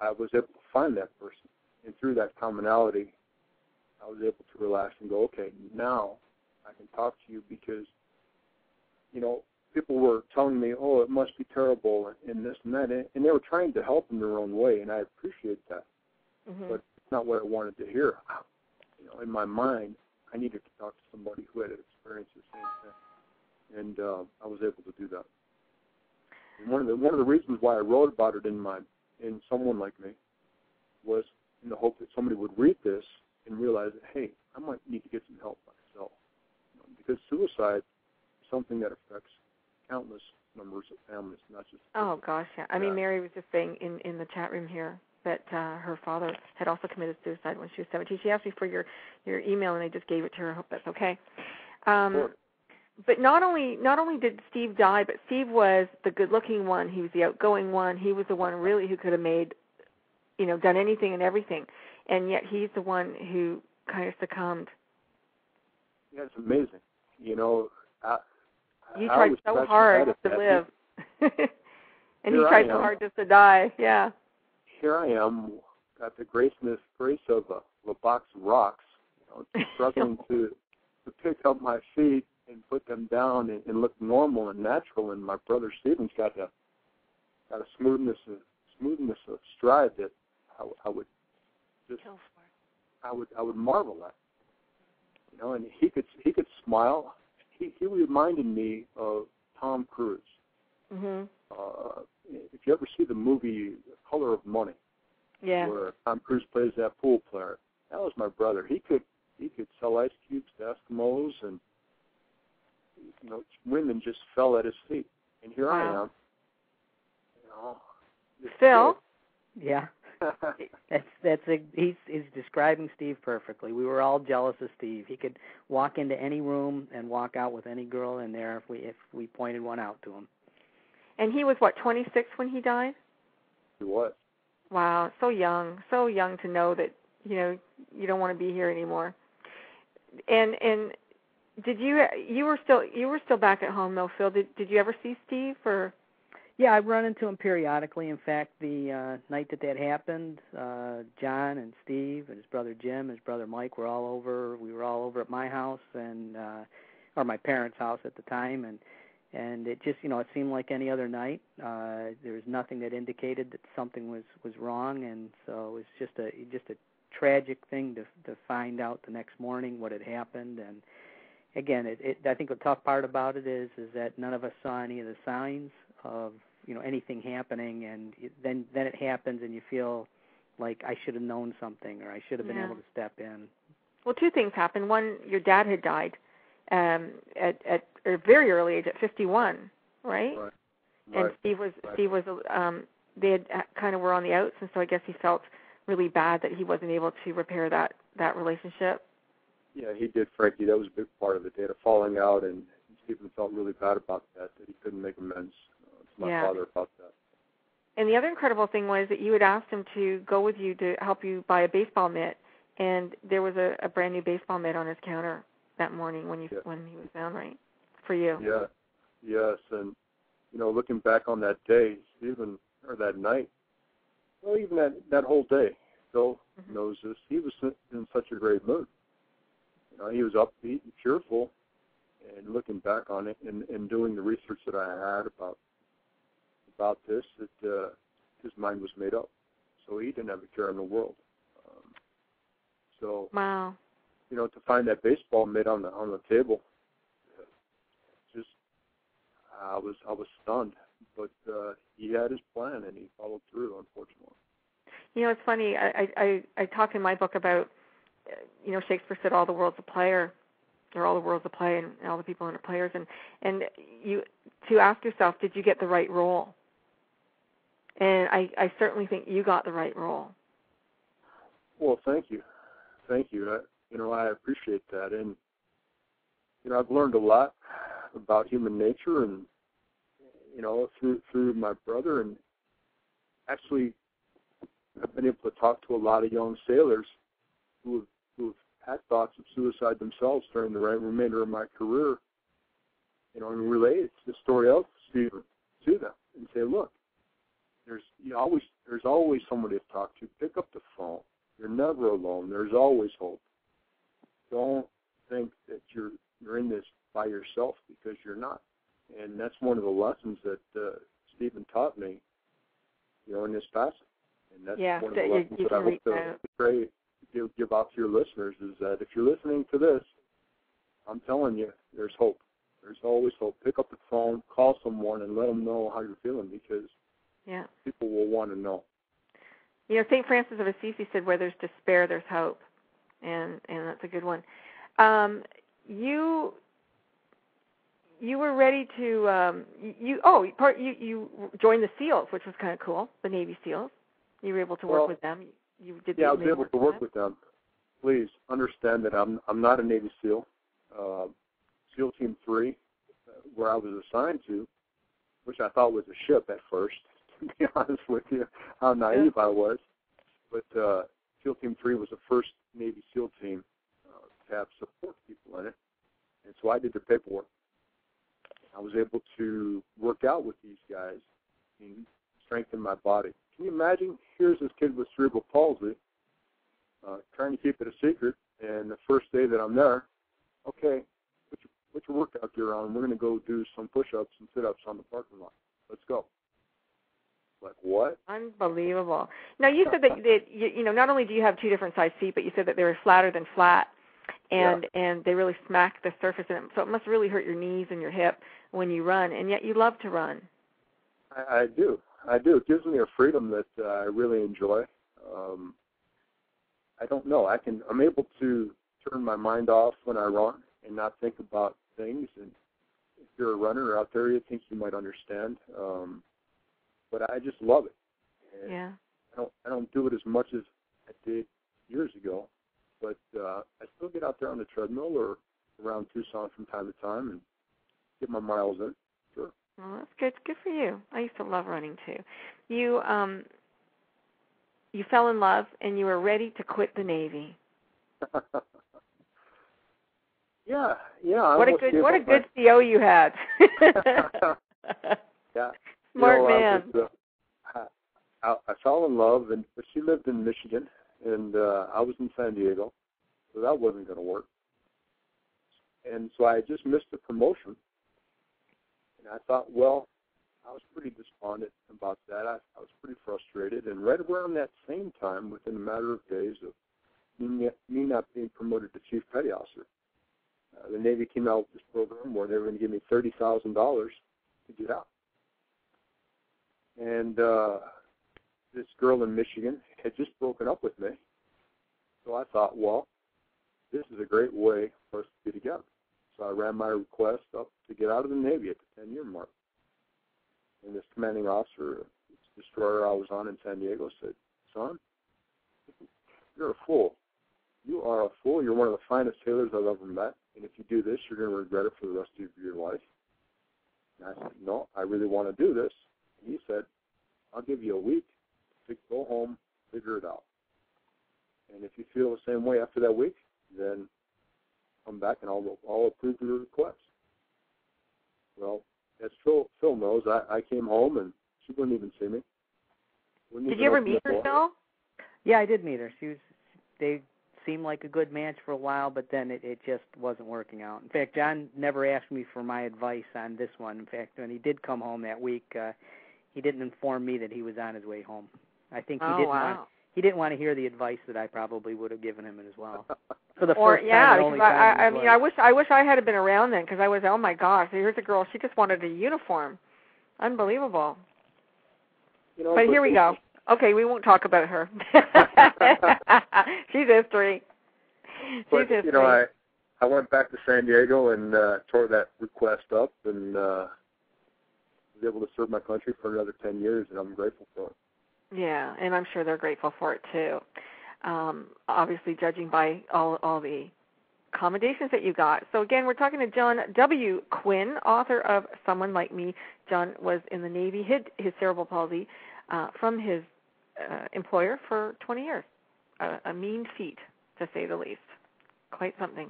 I was able to find that person, and through that commonality, I was able to relax and go, okay, now I can talk to you because, people were telling me, oh, it must be terrible and this and that, and they were trying to help in their own way, and I appreciate that. Mm-hmm. But it's not what I wanted to hear. In my mind, I needed to talk to somebody who had experienced the same thing, and I was able to do that. And one of the reasons why I wrote about it in Someone Like Me was in the hope that somebody would read this and realize that, hey, I might need to get some help myself. Because suicide is something that affects countless numbers of families, not just... Oh, gosh, yeah. I mean, Mary was just saying in the chat room here that her father had also committed suicide when she was 17. She asked me for your email, and I just gave it to her. I hope that's okay. Sure. But not only did Steve die, but Steve was the good-looking one. He was the outgoing one. He was the one really who could have made, done anything and everything. And yet he's the one who kind of succumbed. Yeah, it's amazing. You tried so hard to live. And he tried so hard just to die, yeah. Here I am, got the grace of a box of rocks, struggling to pick up my feet and put them down and look normal and natural. And my brother Stephen's got a smoothness of stride that I would just I would marvel at. And he could smile. He reminded me of Tom Cruise. Mm-hmm. If you ever see the movie Color of Money, where Tom Cruise plays that pool player, that was my brother. He could sell ice cubes to Eskimos, and women just fell at his feet. And here I am. Phil? Yeah. He's describing Steve perfectly. We were all jealous of Steve. He could walk into any room and walk out with any girl in there if we pointed one out to him. And he was 26 when he died? He was. Wow, so young to know that you don't want to be here anymore. And did you were still back at home though, Phil? Did you ever see Steve or? Yeah, I run into him periodically. In fact, the night that happened, John and Steve and his brother Jim, his brother Mike were all over. We were all over at my house or my parents' house at the time, and it just it seemed like any other night. There was nothing that indicated that something was wrong, and so it was just a tragic thing to find out the next morning what had happened. And again, I think the tough part about it is that none of us saw any of the signs of anything happening, and then it happens, and you feel like I should have known something, or I should have been able to step in. Well, two things happened. One, your dad had died at a very early age, at 51, right? Right. And Steve was they had kind of were on the outs, and so I guess he felt really bad that he wasn't able to repair that relationship. Yeah, he did, Frankie. That was a big part of it. They had a falling out, and Stephen felt really bad about that he couldn't make amends to my father about that. And the other incredible thing was that you had asked him to go with you to help you buy a baseball mitt, and there was a brand new baseball mitt on his counter that morning when he was found, right? For you. Yeah, yes, and looking back on that day, Stephen, or that night, well, even that whole day, Phil knows this. He was in such a great mood. He was upbeat and cheerful, and looking back on it and doing the research that I had about this, that his mind was made up. So he didn't have a care in the world. Wow. To find that baseball mitt on the table, just I was stunned. But he had his plan, and he followed through, unfortunately. It's funny. I talk in my book about, Shakespeare said all the world's a player, or all the world's a play, and all the people in it are players. And you to ask yourself, did you get the right role? And I certainly think you got the right role. Well, thank you. I appreciate that. And, I've learned a lot about human nature and, through my brother, and actually I've been able to talk to a lot of young sailors who have had thoughts of suicide themselves during the remainder of my career, and relate the story of Stephen to them and say, look, there's always somebody to talk to. Pick up the phone. You're never alone. There's always hope. Don't think that you're in this by yourself, because you're not. And that's one of the lessons that Stephen taught me, in this passage. And that's one of the lessons that I hope to give out to your listeners, is that if you're listening to this, I'm telling you, there's hope. There's always hope. Pick up the phone, call someone, and let them know how you're feeling, because people will want to know. St. Francis of Assisi said, where there's despair, there's hope. And that's a good one. You were ready to you joined the SEALs, which was kind of cool, the Navy SEALs. You were able to work with them. You did. Yeah, I was able to work with them. Please understand that I'm not a Navy SEAL. SEAL Team 3, where I was assigned to, which I thought was a ship at first, to be honest with you, how naive I was. But SEAL Team 3 was the first Navy SEAL team to have support people in it. And so I did the paperwork. I was able to work out with these guys and strengthen my body, can you imagine? Here's this kid with cerebral palsy, trying to keep it a secret, and the first day that I'm there, okay, put your workout gear on. We're going to go do some push-ups and sit-ups on the parking lot. Let's go. Like, what? Unbelievable. Now, you said that you know, not only do you have two different size feet, but you said that they were flatter than flat, and they really smack the surface in it. So it must really hurt your knees and your hip when you run, and yet you love to run. I do. It gives me a freedom that I really enjoy. I don't know. I'm able to turn my mind off when I run and not think about things. And if you're a runner out there, you think you might understand. But I just love it. And yeah. I don't do it as much as I did years ago, but I still get out there on the treadmill or around Tucson from time to time and get my miles in. Sure. Well, that's good. Good for you. I used to love running too. You fell in love and you were ready to quit the Navy. Yeah. What a good CO you had. Yeah. Smart man. I fell in love, but she lived in Michigan, and I was in San Diego, so that wasn't going to work. And so I just missed the promotion, and I thought, well, I was pretty despondent about that. I was pretty frustrated, and right around that same time, within a matter of days of me not being promoted to Chief Petty Officer, the Navy came out with this program where they were going to give me $30,000 to get out. And this girl in Michigan had just broken up with me. So I thought, well, this is a great way for us to be together. So I ran my request up to get out of the Navy at the 10-year mark. And this commanding officer, this destroyer I was on in San Diego, said, son, you're a fool. You are a fool. You're one of the finest sailors I've ever met. And if you do this, you're going to regret it for the rest of your life. And I said, no, I really want to do this. And he said, I'll give you a week to go home, figure it out. And if you feel the same way after that week, then come back and I'll approve your request. Well, as Phil knows, I came home and she wouldn't even see me. Did you ever meet her, Phil? Yeah, I did meet her. They seemed like a good match for a while, but then it just wasn't working out. In fact, John never asked me for my advice on this one. In fact, when he did come home that week, he didn't inform me that he was on his way home. I think he didn't want to hear the advice that I probably would have given him as well. For the first time, only time. I mean, I wish I had been around then, because I was, oh my gosh, here's a girl, she just wanted a uniform. Unbelievable. But here we go. Okay, we won't talk about her. She's history. But, you know, I went back to San Diego and tore that request up and was able to serve my country for another 10 years, and I'm grateful for it. Yeah, and I'm sure they're grateful for it, too. Obviously, judging by all the accommodations that you got. So, again, we're talking to John W. Quinn, author of Someone Like Me. John was in the Navy, hid his cerebral palsy from his employer for 20 years. A mean feat, to say the least. Quite something.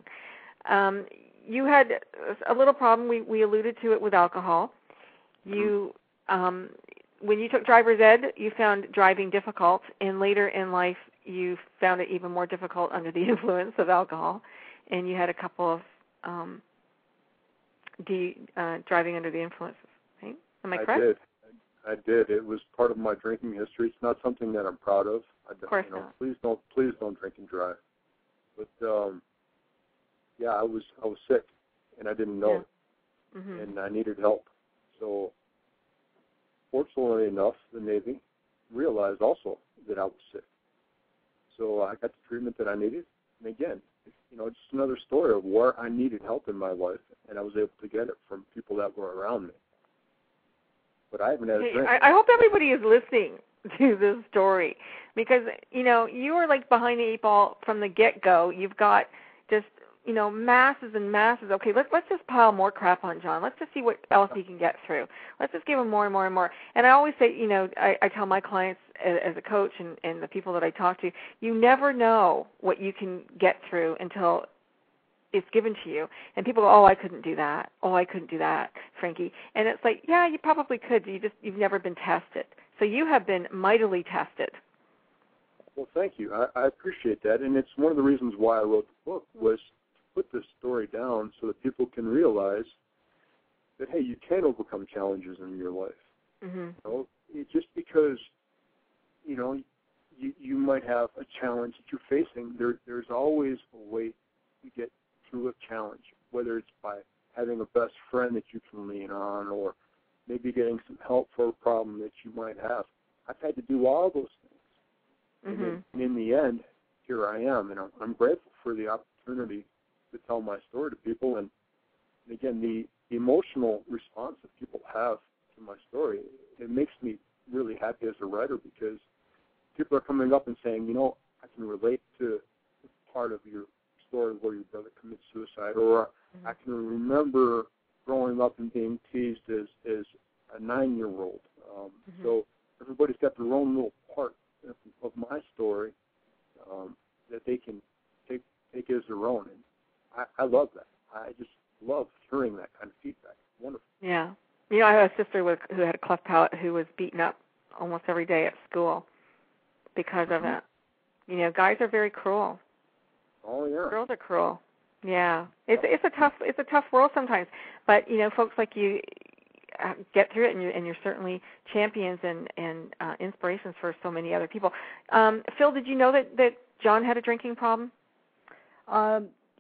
You had a little problem. We alluded to it with alcohol. You, when you took driver's ed, you found driving difficult, and later in life you found it even more difficult under the influence of alcohol, and you had a couple of driving under the influences. Right? Am I correct? I did. It was part of my drinking history. It's not something that I'm proud of. Of course not. Please don't drink and drive. But yeah, I was sick, and I didn't know it, and I needed help. So, fortunately enough, the Navy realized also that I was sick. So I got the treatment that I needed, and again, just another story of where I needed help in my life, and I was able to get it from people that were around me. But I haven't had a drink. I hope everybody is listening to this story, because you are like behind the eight ball from the get-go. You've got just masses and masses. Okay, let's just pile more crap on John. Let's just see what else he can get through. Let's just give him more and more and more. And I always say, I tell my clients as a coach and the people that I talk to, you never know what you can get through until it's given to you. And people go, oh, I couldn't do that. Oh, I couldn't do that, Frankie. And it's like, yeah, you probably could. You've never been tested. So you have been mightily tested. Well, thank you. I appreciate that. And it's one of the reasons why I wrote the book, was to put this story down so that people can realize that, hey, you can overcome challenges in your life. Mm-hmm. You know, just because, you know, you might have a challenge that you're facing, there's always a way to get through a challenge, whether it's by having a best friend that you can lean on, or maybe getting some help for a problem that you might have. I've had to do all those things. Mm-hmm. And in the end, here I am, and I'm grateful for the opportunity to tell my story to people. And again, the emotional response that people have to my story, it makes me really happy as a writer, because people are coming up and saying, you know, I can relate to part of your story where your brother commits suicide, or I can remember growing up and being teased as a 9-year-old. So everybody's got their own little part of my story that they can take as their own. And I love that. I just love hearing that kind of feedback. It's wonderful. Yeah. You know, I have a sister who had a cleft palate who was beaten up almost every day at school because of it. You know, guys are very cruel. Oh yeah. Girls are cruel. Yeah. It's a tough world sometimes. But you know, folks like you get through it, and you're certainly champions and inspirations for so many other people. Phil, did you know that John had a drinking problem?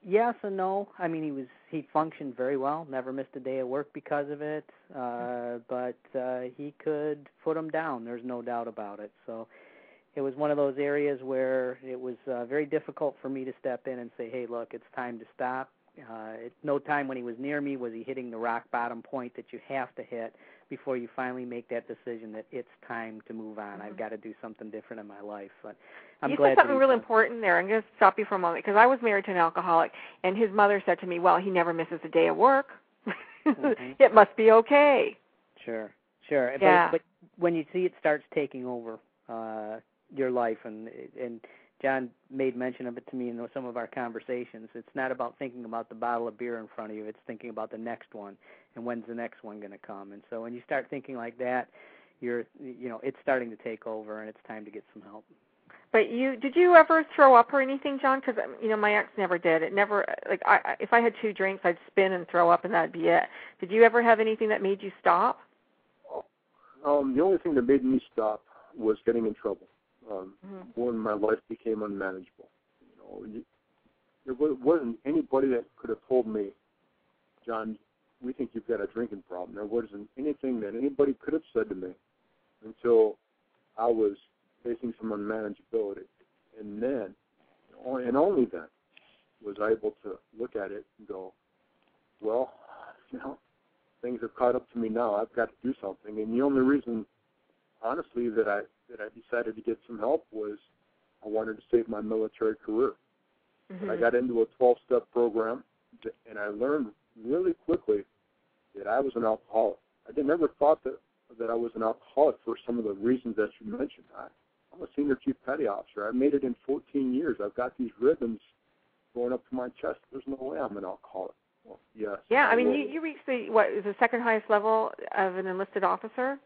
Yes and no. I mean, he functioned very well, never missed a day of work because of it, but he could put him down. There's no doubt about it. So it was one of those areas where it was very difficult for me to step in and say, hey, look, it's time to stop. At no time when he was near me was he hitting the rock bottom point that you have to hit before you finally make that decision that it's time to move on. I've got to do something different in my life. But I'm glad. You said something really important there. I'm going to stop you for a moment, because I was married to an alcoholic, and his mother said to me, well, he never misses a day of work. It must be okay. Sure. Yeah. But when you see it starts taking over your life, and John made mention of it to me in some of our conversations, it's not about thinking about the bottle of beer in front of you. It's thinking about the next one, and when's the next one going to come. And so when you start thinking like that, it's starting to take over, and it's time to get some help. But did you ever throw up or anything, John? Because my ex never did. It never, if I had 2 drinks, I'd spin and throw up, and that'd be it. Did you ever have anything that made you stop? The only thing that made me stop was getting in trouble. When my life became unmanageable. There wasn't anybody that could have told me, John, we think you've got a drinking problem. There wasn't anything that anybody could have said to me until I was facing some unmanageability. And then, and only then, was I able to look at it and go, well, things have caught up to me now. I've got to do something. And the only reason, honestly, that I decided to get some help was I wanted to save my military career. Mm-hmm. I got into a 12-step program, and I learned really quickly that I was an alcoholic. I never thought that I was an alcoholic for some of the reasons that you mentioned. I'm a senior chief petty officer. I made it in 14 years. I've got these ribbons going up to my chest. There's no way I'm an alcoholic. Well, yes. Yeah, I mean, you reached the second highest level of an enlisted officer?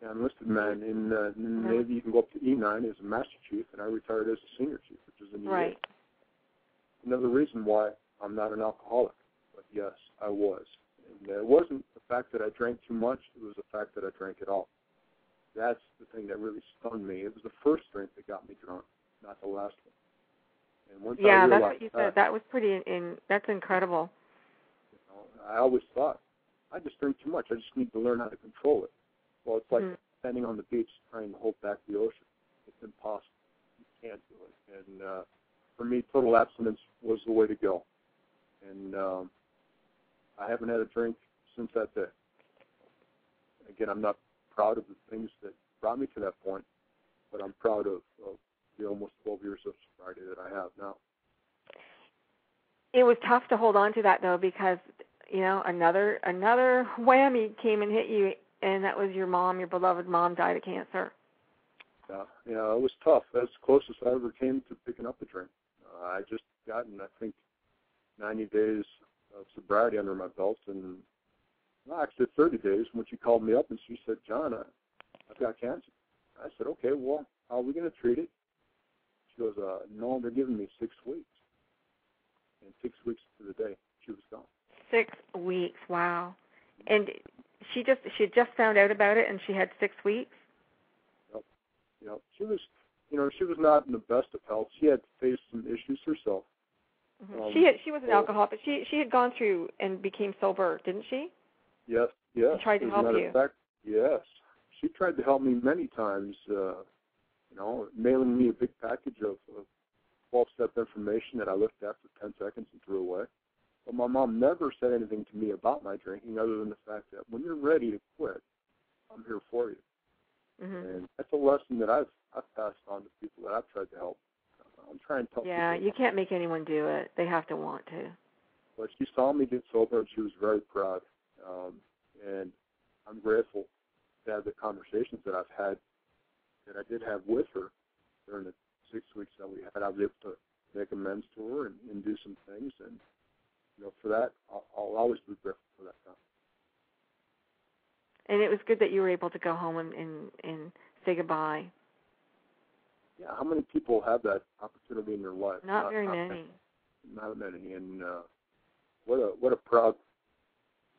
Yeah, enlisted man. In the Navy, you can go up to E9 as a master chief, and I retired as a senior chief, which is in the right. Another reason why I'm not an alcoholic, but yes, I was. And it wasn't the fact that I drank too much, it was the fact that I drank it all. That's the thing that really stunned me. It was the first drink that got me drunk, not the last one. And once I realized that's what you said. That was that's incredible. I always thought, I just drink too much. I just need to learn how to control it. Well, it's like standing on the beach trying to hold back the ocean. It's impossible. You can't do it. And for me, total abstinence was the way to go. And I haven't had a drink since that day. Again, I'm not proud of the things that brought me to that point, but I'm proud of the almost 12 years of sobriety that I have now. It was tough to hold on to that, though, because, another whammy came and hit you, and that was your mom, your beloved mom, died of cancer. Yeah, it was tough. That's the closest I ever came to picking up a drink. I just gotten, I think, 90 days of sobriety under my belt, and actually 30 days when she called me up and she said, John, I've got cancer. I said, okay, well, how are we going to treat it? She goes, no, they're giving me 6 weeks. And 6 weeks to the day, she was gone. 6 weeks, wow. And she had just found out about it, and she had 6 weeks? Yep. She was, she was not in the best of health. She had faced some issues herself. Mm-hmm. She was an alcoholic, but she had gone through and became sober, didn't she? Yes. She tried to help you. Fact, yes. She tried to help me many times, mailing me a big package of 12-step information that I looked at for 10 seconds and threw away. But my mom never said anything to me about my drinking other than the fact that when you're ready to quit, I'm here for you. Mm-hmm. And that's a lesson that I've passed on to people that I've tried to help. I'm trying to tell people. Yeah, you can't make anyone do it. They have to want to. But she saw me get sober, and she was very proud. And I'm grateful to have the conversations that I've had, that I did have with her during the 6 weeks that we had. I was able to make amends to her and do some things. And, for that, I'll always be grateful for that time. And it was good that you were able to go home and say goodbye. Yeah, how many people have that opportunity in their life? Not very many. Not many. And what a proud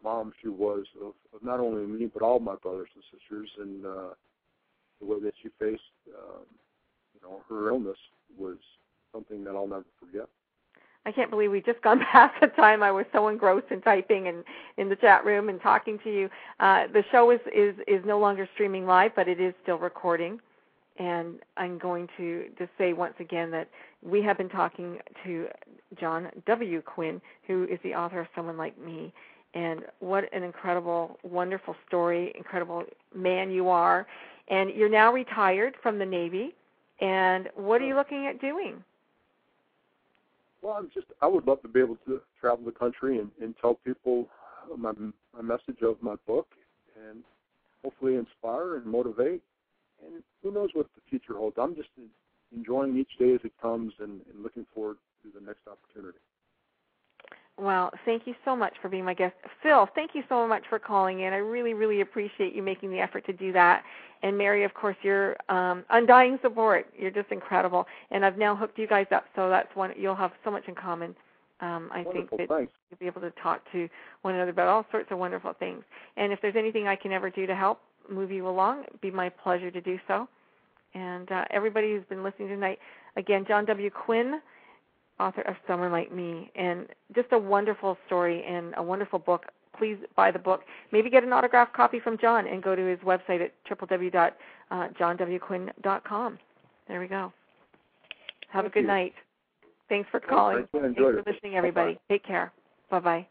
mom she was of not only me but all my brothers and sisters, and the way that she faced her illness was something that I'll never forget. I can't believe we've just gone past the time. I was so engrossed in typing and in the chat room and talking to you. The show is no longer streaming live, but it is still recording. And I'm going to just say once again that we have been talking to John W. Quinn, who is the author of Someone Like Me. And what an incredible, wonderful story, incredible man you are. And you're now retired from the Navy. And what are you looking at doing? Well, I would love to be able to travel the country and tell people my message of my book, and hopefully inspire and motivate. And who knows what the future holds. I'm just enjoying each day as it comes and looking forward to the next opportunity. Well, thank you so much for being my guest. Phil, thank you so much for calling in. I really, really appreciate you making the effort to do that. And Mary, of course, your undying support. You're just incredible. And I've now hooked you guys up, so that's one. You'll have so much in common. I think that you'll be able to talk to one another about all sorts of wonderful things. And if there's anything I can ever do to help move you along, it'd be my pleasure to do so. And everybody who's been listening tonight, again, John W. Quinn, author of Someone Like Me, and just a wonderful story and a wonderful book. Please buy the book. Maybe get an autographed copy from John and go to his website at www.johnwquinn.com. There we go. Have a good night. Thanks for calling. Thanks for listening, everybody. Take care. Bye-bye.